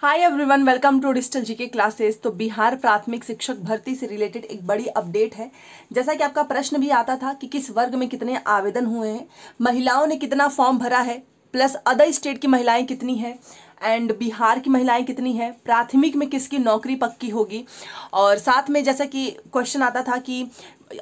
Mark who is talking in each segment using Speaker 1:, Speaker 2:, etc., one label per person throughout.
Speaker 1: Hi everyone, welcome to digital GK classes. तो बिहार प्राथमिक शिक्षक भर्ती से रिलेटेड एक बड़ी अपडेट है। जैसा कि आपका प्रश्न भी आता था कि किस वर्ग में कितने आवेदन हुए हैं, महिलाओं ने कितना फॉर्म भरा है, प्लस अदर स्टेट की महिलाएं कितनी हैं एंड बिहार की महिलाएं कितनी हैं, प्राथमिक में किसकी नौकरी पक्की होगी। और साथ में जैसा कि क्वेश्चन आता था कि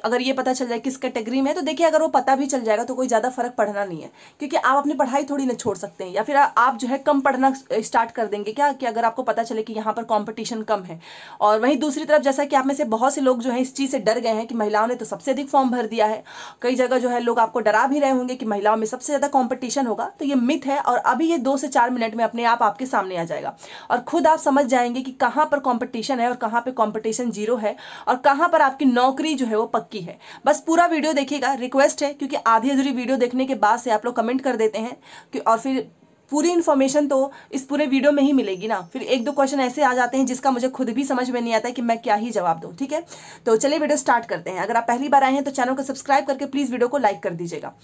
Speaker 1: अगर ये पता चल जाए किस कैटेगरी में है, तो देखिए अगर वो पता भी चल जाएगा तो कोई ज़्यादा फर्क पड़ना नहीं है, क्योंकि आप अपनी पढ़ाई थोड़ी ना छोड़ सकते हैं, या फिर आप जो है कम पढ़ना स्टार्ट कर देंगे क्या कि अगर आपको पता चले कि यहाँ पर कंपटीशन कम है। और वहीं दूसरी तरफ जैसा कि आप में से बहुत से लोग जो है इस चीज़ से डर गए हैं कि महिलाओं ने तो सबसे अधिक फॉर्म भर दिया है, कई जगह जो है लोग आपको डरा भी रहे होंगे कि महिलाओं में सबसे ज़्यादा कॉम्पिटिशन होगा, तो ये मिथ है। और अभी ये 2 से 4 मिनट में अपने आप आपके सामने आ जाएगा और खुद आप समझ जाएंगे कि कहाँ पर कॉम्पिटिशन है और कहाँ पर कॉम्पिटिशन जीरो है और कहाँ पर आपकी नौकरी जो है वो पक्की है। बस पूरा वीडियो देखिएगा, रिक्वेस्ट है, क्योंकि आधी अधूरी वीडियो देखने के बाद से आप लोग कमेंट कर देते हैं कि और फिर पूरी इन्फॉर्मेशन तो इस पूरे वीडियो में ही मिलेगी ना। फिर 1-2 क्वेश्चन ऐसे आ जाते हैं जिसका मुझे खुद भी समझ में नहीं आता है कि मैं क्या ही जवाब दूं। ठीक है, तो चलिए वीडियो स्टार्ट करते हैं। अगर आप पहली बार आए हैं तो चैनल को सब्सक्राइब करके प्लीज़ वीडियो को लाइक कर दीजिएगा।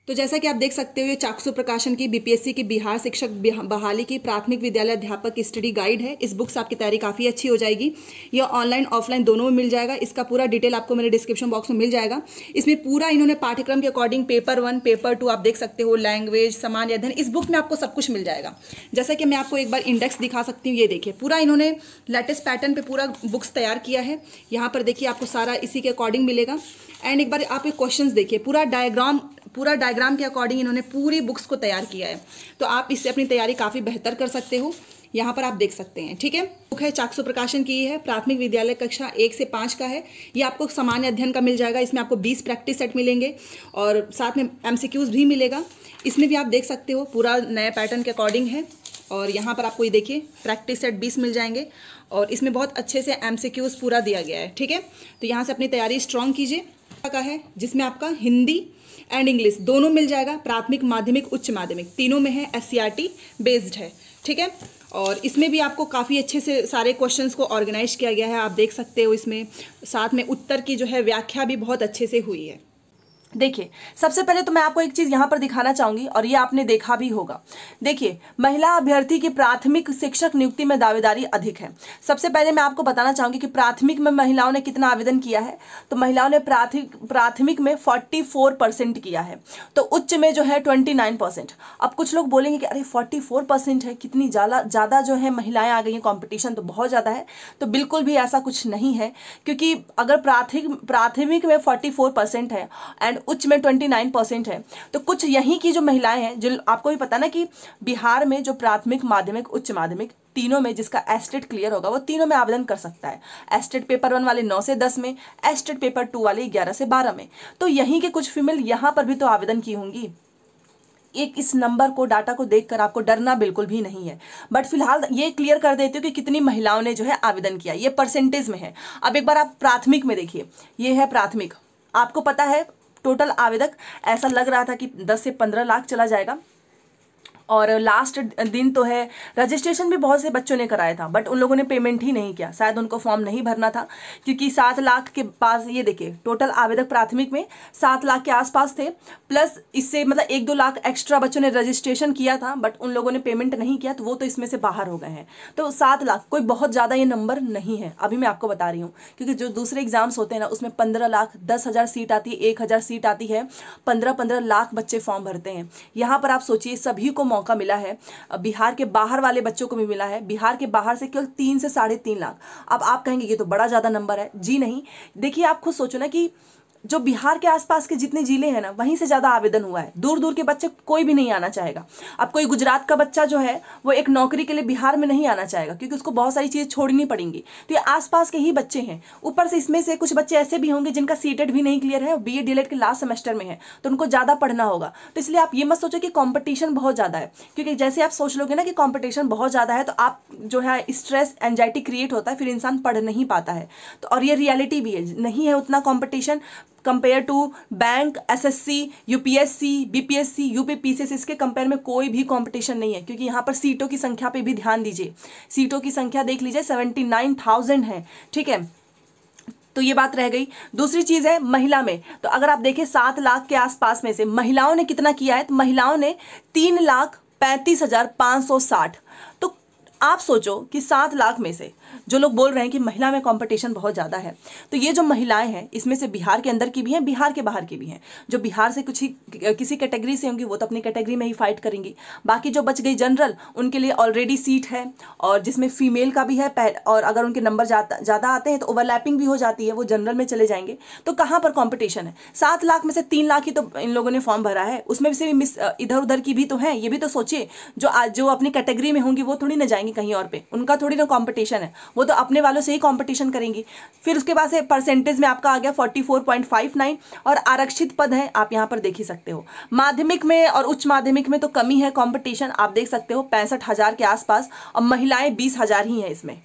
Speaker 1: तो जैसा कि आप देख सकते हो, ये चाक्षु प्रकाशन की बीपीएससी की बिहार शिक्षक बहाली की प्राथमिक विद्यालय अध्यापक स्टडी गाइड है। इस बुक से आपकी तैयारी काफ़ी अच्छी हो जाएगी। ये ऑनलाइन ऑफलाइन दोनों में मिल जाएगा। इसका पूरा डिटेल आपको मेरे डिस्क्रिप्शन बॉक्स में मिल जाएगा। इसमें पूरा इन्होंने पाठ्यक्रम के अकॉर्डिंग पेपर 1 पेपर 2 आप देख सकते हो, लैंग्वेज, सामान्य अध्ययन, इस बुक में आपको सब कुछ मिल जाएगा। जैसा कि मैं आपको एक बार इंडेक्स दिखा सकती हूँ, ये देखिए पूरा इन्होंने लेटेस्ट पैटर्न पर पूरा बुक्स तैयार किया है। यहाँ पर देखिए आपको सारा इसी के अकॉर्डिंग मिलेगा। एंड एक बार आप एक क्वेश्चन देखिए, पूरा डायग्राम के अकॉर्डिंग इन्होंने पूरी बुक्स को तैयार किया है। तो आप इससे अपनी तैयारी काफ़ी बेहतर कर सकते हो। यहाँ पर आप देख सकते हैं। ठीक है, बुक है चाक्षु प्रकाशन की है, प्राथमिक विद्यालय कक्षा 1 से 5 का है। ये आपको सामान्य अध्ययन का मिल जाएगा। इसमें आपको 20 प्रैक्टिस सेट मिलेंगे और साथ में MCQs भी मिलेगा। इसमें भी आप देख सकते हो पूरा नए पैटर्न के अकॉर्डिंग है। और यहाँ पर आपको ये देखिए प्रैक्टिस सेट 20 मिल जाएंगे और इसमें बहुत अच्छे से MCQs पूरा दिया गया है। ठीक है, तो यहाँ से अपनी तैयारी स्ट्रॉन्ग कीजिए। का है जिसमें आपका हिंदी एंड इंग्लिश दोनों मिल जाएगा। प्राथमिक, माध्यमिक, उच्च माध्यमिक तीनों में है, SCRT बेस्ड है। ठीक है, और इसमें भी आपको काफ़ी अच्छे से सारे क्वेश्चंस को ऑर्गेनाइज किया गया है। आप देख सकते हो इसमें साथ में उत्तर की जो है व्याख्या भी बहुत अच्छे से हुई है। देखिए सबसे पहले तो मैं आपको एक चीज़ यहाँ पर दिखाना चाहूँगी और ये आपने देखा भी होगा। देखिए महिला अभ्यर्थी की प्राथमिक शिक्षक नियुक्ति में दावेदारी अधिक है। सबसे पहले मैं आपको बताना चाहूँगी कि प्राथमिक में महिलाओं ने कितना आवेदन किया है। तो महिलाओं ने प्राथमिक में 44% किया है, तो उच्च में जो है 29%। अब कुछ लोग बोलेंगे कि अरे 44% है, कितनी ज़्यादा जो है महिलाएँ आ गई हैं, कॉम्पिटिशन तो बहुत ज़्यादा है। तो बिल्कुल भी ऐसा कुछ नहीं है, क्योंकि अगर प्राथमिक में 44% है एंड उच्च में 29% है, तो कुछ यहीं की जो महिलाएं हैं, जो आपको भी पता ना कि बिहार में जो प्राथमिक, माध्यमिक, उच्च माध्यमिक तीनों में जिसका एस्टेट क्लियर होगा वो तीनों में आवेदन कर सकता है। एस्टेट पेपर 1 वाले 9 से 10 में, एस्टेट पेपर 2 वाले 11 से 12 में। तो यहीं के कुछ फीमेल यहाँ पर भी तो आवेदन की होंगी। एक इस नंबर को, डाटा को देखकर आपको डरना बिल्कुल भी नहीं है। बट फिलहाल ये क्लियर कर देती हूँ कि कितनी महिलाओं ने जो है आवेदन किया, ये परसेंटेज में है। अब एक बार आप प्राथमिक में देखिए, ये है प्राथमिक। आपको पता है टोटल आवेदक ऐसा लग रहा था कि 10 से 15 लाख चला जाएगा। और लास्ट दिन तो है, रजिस्ट्रेशन भी बहुत से बच्चों ने कराया था, बट उन लोगों ने पेमेंट ही नहीं किया, शायद उनको फॉर्म नहीं भरना था, क्योंकि 7 लाख के पास, ये देखिए टोटल आवेदक प्राथमिक में 7 लाख के आसपास थे। प्लस इससे मतलब 1-2 लाख एक्स्ट्रा बच्चों ने रजिस्ट्रेशन किया था, बट उन लोगों ने पेमेंट नहीं किया, तो वो तो इसमें से बाहर हो गए हैं। तो 7 लाख कोई बहुत ज़्यादा ये नंबर नहीं है, अभी मैं आपको बता रही हूँ, क्योंकि जो दूसरे एग्जाम्स होते हैं ना उसमें 15 लाख, 10,000 सीट आती है, 1,000 सीट आती है, 15-15 लाख बच्चे फॉर्म भरते हैं। यहाँ पर आप सोचिए सभी को मौका मिला है। बिहार के बाहर वाले बच्चों को भी मिला है, बिहार के बाहर से केवल 3 से 3.5 लाख। अब आप कहेंगे ये तो बड़ा ज्यादा नंबर है। जी नहीं, देखिए आप खुद सोचो ना कि जो बिहार के आसपास के जितने जिले हैं ना, वहीं से ज़्यादा आवेदन हुआ है। दूर दूर के बच्चे कोई भी नहीं आना चाहेगा। अब कोई गुजरात का बच्चा जो है वो एक नौकरी के लिए बिहार में नहीं आना चाहेगा, क्योंकि उसको बहुत सारी चीज़ें छोड़नी पड़ेंगी। तो ये आसपास के ही बच्चे हैं। ऊपर से इसमें से कुछ बच्चे ऐसे भी होंगे जिनका सीटेट भी नहीं क्लियर है, BA DLED के लास्ट सेमेस्टर में है, तो उनको ज़्यादा पढ़ना होगा। तो इसलिए आप ये मत सोचो कि कॉम्पिटिशन बहुत ज़्यादा है, क्योंकि जैसे आप सोच लोगे ना कि कॉम्पिटिशन बहुत ज़्यादा है, तो आप जो है स्ट्रेस, एंजाइटी क्रिएट होता है, फिर इंसान पढ़ नहीं पाता है। तो और ये रियलिटी भी है, नहीं है उतना competition compare to bank, SSC, UPSC, BPSC, UPPCS, इसके कंपेयर में कोई भी कंपटीशन नहीं है। क्योंकि यहाँ पर सीटों की संख्या पे भी ध्यान दीजिए, सीटों की संख्या देख लीजिए 79,000 है। ठीक है, तो ये बात रह गई। दूसरी चीज़ है महिला में, तो अगर आप देखें 7 लाख के आसपास में से महिलाओं ने कितना किया है, तो महिलाओं ने 3,35,560। तो आप सोचो कि 7 लाख में से जो लोग बोल रहे हैं कि महिला में कंपटीशन बहुत ज़्यादा है, तो ये जो महिलाएं हैं इसमें से बिहार के अंदर की भी हैं, बिहार के बाहर की भी हैं। जो बिहार से कुछ ही किसी कैटेगरी से होंगी वो तो अपनी कैटेगरी में ही फाइट करेंगी। बाकी जो बच गई जनरल, उनके लिए ऑलरेडी सीट है और जिसमें फीमेल का भी है, और अगर उनके नंबर ज़्यादा आते हैं तो ओवरलैपिंग भी हो जाती है, वो जनरल में चले जाएंगे। तो कहाँ पर कॉम्पिटिशन है? 7 लाख में से 3 लाख ही तो इन लोगों ने फॉर्म भरा है, उसमें से भी इधर उधर की भी तो है। ये भी तो सोचिए, जो अपनी कैटेगरी में होंगी वो थोड़ी ना जाएंगी कहीं और पे, उनका थोड़ी ना कंपटीशन है, वो तो अपने वालों से ही कंपटीशन करेंगी। फिर उसके बाद से परसेंटेज में आपका आ गया 44.59 और आरक्षित पद है, आप यहाँ पर देख ही सकते हो। माध्यमिक में और उच्च माध्यमिक में तो कमी है कंपटीशन, आप देख सकते हो 65,000 के आसपास, और महिलाएं 20,000 ही हैं इसमें।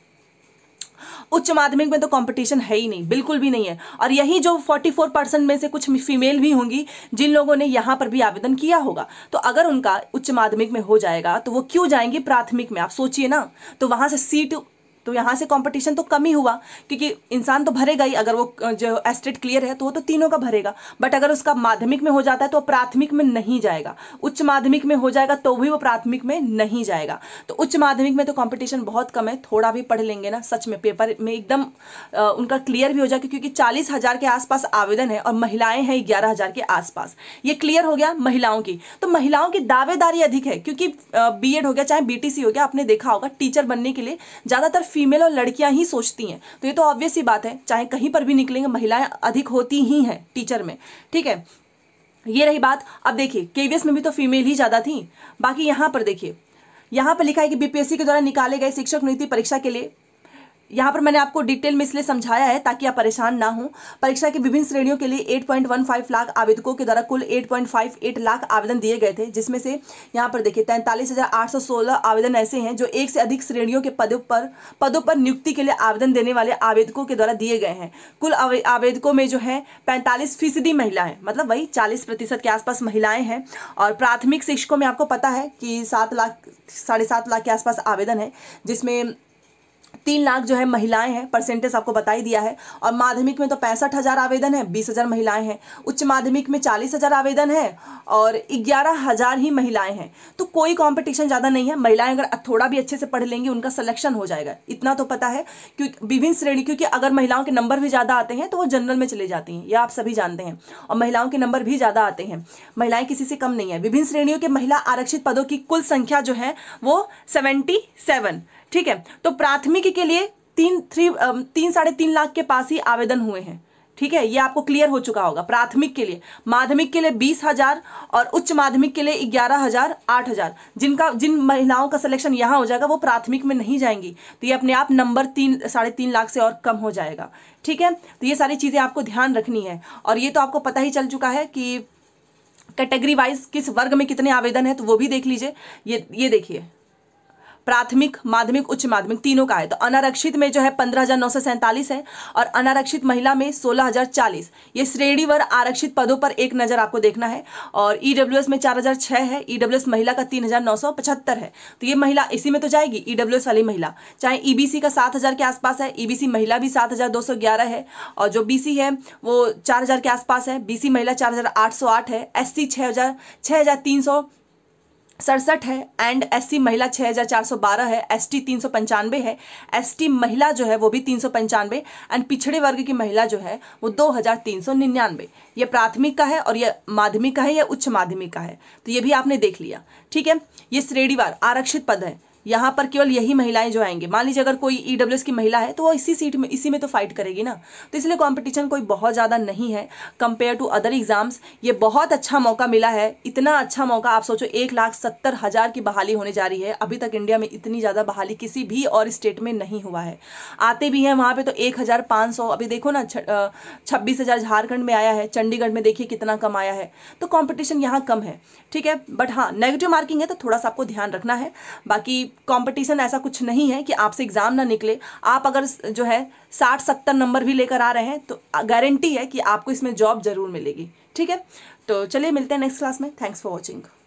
Speaker 1: उच्च माध्यमिक में तो कंपटीशन है ही नहीं, बिल्कुल भी नहीं है। और यही जो 44% में से कुछ फीमेल भी होंगी जिन लोगों ने यहाँ पर भी आवेदन किया होगा, तो अगर उनका उच्च माध्यमिक में हो जाएगा तो वो क्यों जाएंगी प्राथमिक में? आप सोचिए ना। तो वहां से सीट, तो यहाँ से कंपटीशन तो कम ही हुआ, क्योंकि इंसान तो भरेगा ही। अगर वो जो एस्टेट क्लियर है तो वो तो तीनों का भरेगा, बट अगर उसका माध्यमिक में हो जाता है तो प्राथमिक में नहीं जाएगा। उच्च माध्यमिक में हो जाएगा तो भी वो प्राथमिक में नहीं जाएगा। तो उच्च माध्यमिक में तो कंपटीशन बहुत कम है, थोड़ा भी पढ़ लेंगे ना सच में पेपर में एकदम उनका क्लियर भी हो जाएगा, क्योंकि 40,000 के आसपास आवेदन है और महिलाएं हैं 11,000 के आसपास। ये क्लियर हो गया महिलाओं की। तो महिलाओं की दावेदारी अधिक है, क्योंकि बीएड हो गया चाहे बीटीसी हो गया, आपने देखा होगा टीचर बनने के लिए ज्यादातर फीमेल और लड़कियां ही सोचती हैं। तो ये तो ऑब्वियस सी बात है, चाहे कहीं पर भी निकलेंगे महिलाएं अधिक होती ही हैं टीचर में। ठीक है, ये रही बात। अब देखिए केवीएस में भी तो फीमेल ही ज्यादा थी। बाकी यहां पर देखिए, यहां पर लिखा है कि बीपीएससी के द्वारा निकाले गए शिक्षक नियुक्ति परीक्षा के लिए, यहाँ पर मैंने आपको डिटेल में इसलिए समझाया है ताकि आप परेशान ना हो। परीक्षा की विभिन्न श्रेणियों के लिए 8.15 लाख आवेदकों के द्वारा कुल 8.58 लाख आवेदन दिए गए थे, जिसमें से यहाँ पर देखिए 43,816 आवेदन ऐसे हैं जो एक से अधिक श्रेणियों के पदों पर नियुक्ति के लिए आवेदन देने वाले आवेदकों के द्वारा दिए गए हैं। कुल आवेदकों में जो है 45% महिला है, मतलब वही 40% के आसपास महिलाएं हैं। और प्राथमिक शिक्षकों में आपको पता है कि 7 लाख 7.5 लाख के आसपास आवेदन है, जिसमें 3 लाख जो है महिलाएं हैं, परसेंटेज आपको बता ही दिया है। और माध्यमिक में तो 65,000 आवेदन है, 20,000 महिलाएं हैं। उच्च माध्यमिक में 40,000 आवेदन है और 11,000 ही महिलाएं हैं। तो कोई कंपटीशन ज़्यादा नहीं है। महिलाएं अगर थोड़ा भी अच्छे से पढ़ लेंगी उनका सिलेक्शन हो जाएगा, इतना तो पता है। क्योंकि विभिन्न श्रेणी, क्योंकि अगर महिलाओं के नंबर भी ज़्यादा आते हैं तो वो जनरल में चले जाती हैं, यह आप सभी जानते हैं। और महिलाओं के नंबर भी ज़्यादा आते हैं, महिलाएं किसी से कम नहीं है। विभिन्न श्रेणियों के महिला आरक्षित पदों की कुल संख्या जो है वो 77। ठीक है, तो प्राथमिक के लिए 3-3.5 लाख के पास ही आवेदन हुए हैं। ठीक है, ये आपको क्लियर हो चुका होगा। प्राथमिक के लिए, माध्यमिक के लिए 20,000 और उच्च माध्यमिक के लिए 11,000, 8,000। जिन महिलाओं का सिलेक्शन यहाँ हो जाएगा वो प्राथमिक में नहीं जाएंगी, तो ये अपने आप नंबर 3-3.5 लाख से और कम हो जाएगा। ठीक है, तो ये सारी चीज़ें आपको ध्यान रखनी है। और ये तो आपको पता ही चल चुका है कि कैटेगरी वाइज किस वर्ग में कितने आवेदन है, तो वो भी देख लीजिए। ये देखिए, प्राथमिक, माध्यमिक, उच्च माध्यमिक तीनों का है। तो अनारक्षित में जो है 15,947 है और अनारक्षित महिला में 16,040। ये श्रेणीवार आरक्षित पदों पर एक नजर आपको देखना है। और ईडब्ल्यूएस में 4,006 है, ईडब्ल्यूएस महिला का 3,975 है। तो ये महिला इसी में तो जाएगी, ईडब्ल्यूएस वाली महिला। चाहे ईबीसी का 7,000 के आसपास है, ईबीसी महिला भी 7,211 है, और जो बीसी है वो 4,000 के आसपास है, बीसी महिला 4,808 है, एससी 6,367 है एंड एससी महिला 6,412 है, एसटी 395 है, एसटी महिला जो है वो भी 395 एंड पिछड़े वर्ग की महिला जो है वो 2,399। ये प्राथमिक का है और ये माध्यमिक का है, या उच्च माध्यमिक का है, तो ये भी आपने देख लिया। ठीक है, ये श्रेणीवार आरक्षित पद है, यहाँ पर केवल यही महिलाएं जो आएंगे। मान लीजिए अगर कोई ईडब्ल्यूएस की महिला है तो वो इसी सीट में, इसी में तो फाइट करेगी ना। तो इसलिए कंपटीशन कोई बहुत ज़्यादा नहीं है कंपेयर टू अदर एग्जाम्स। ये बहुत अच्छा मौका मिला है, इतना अच्छा मौका। आप सोचो 1,70,000 की बहाली होने जा रही है। अभी तक इंडिया में इतनी ज़्यादा बहाली किसी भी और स्टेट में नहीं हुआ है। आते भी हैं वहाँ पर तो 1,500, अभी देखो ना 26,000 झारखंड में आया है, चंडीगढ़ में देखिए कितना कम आया है। तो कॉम्पिटिशन यहाँ कम है। ठीक है, बट हाँ नेगेटिव मार्किंग है तो थोड़ा सा आपको ध्यान रखना है। बाकी कंपटीशन ऐसा कुछ नहीं है कि आपसे एग्जाम ना निकले। आप अगर जो है 60-70 नंबर भी लेकर आ रहे हैं तो गारंटी है कि आपको इसमें जॉब जरूर मिलेगी। ठीक है, तो चलिए मिलते हैं नेक्स्ट क्लास में। Thanks for watching.